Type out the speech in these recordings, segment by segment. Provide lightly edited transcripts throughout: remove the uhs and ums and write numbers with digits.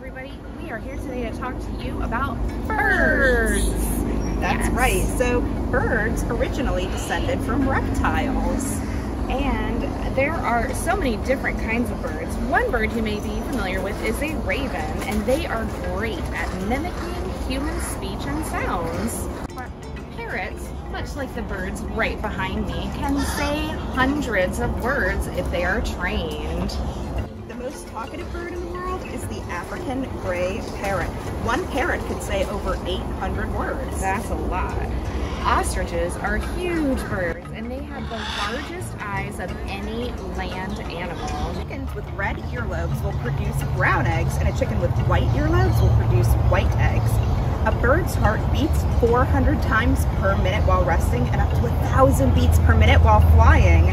everybody. We are here today to talk to you about birds. That's right. So birds originally descended from reptiles. And there are so many different kinds of birds. One bird you may be familiar with is a raven, and they are great at mimicking human speech and sounds. But parrots, much like the birds right behind me, can say hundreds of words if they are trained. The most talkative bird in the world is the African gray parrot. One parrot could say over 800 words. That's a lot. Ostriches are huge birds, and they have the largest eyes of any land animal. Chickens with red earlobes will produce brown eggs, and a chicken with white earlobes will produce white eggs. A bird's heart beats 400 times per minute while resting and up to 1,000 beats per minute while flying.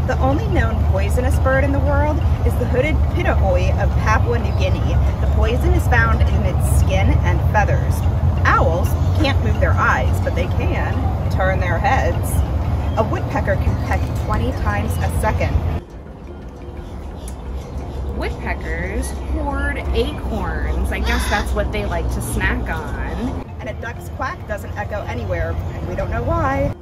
The only known poisonous bird in the world is the hooded pitahoi of Papua New Guinea. The poison is found in its skin and feathers. Owls can't move their eyes, but they can turn their heads. A woodpecker can peck 20 times a second. Woodpeckers hoard acorns. I guess that's what they like to snack on. And a duck's quack doesn't echo anywhere, and we don't know why.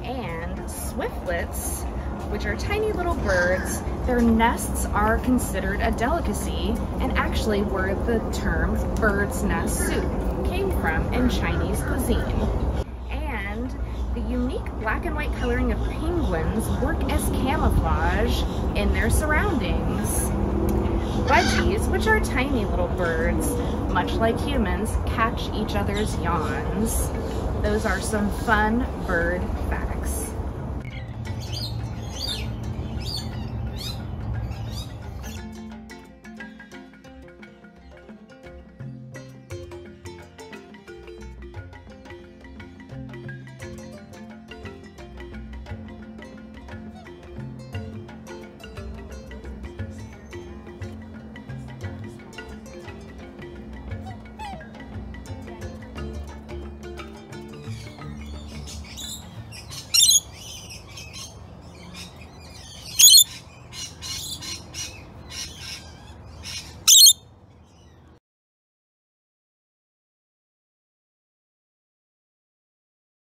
And swiftlets, which are tiny little birds, their nests are considered a delicacy, and actually where the term bird's nest soup came from in Chinese cuisine. And the unique black and white coloring of penguins work as camouflage in their surroundings. Budgies, which are tiny little birds, much like humans, catch each other's yawns. Those are some fun bird facts.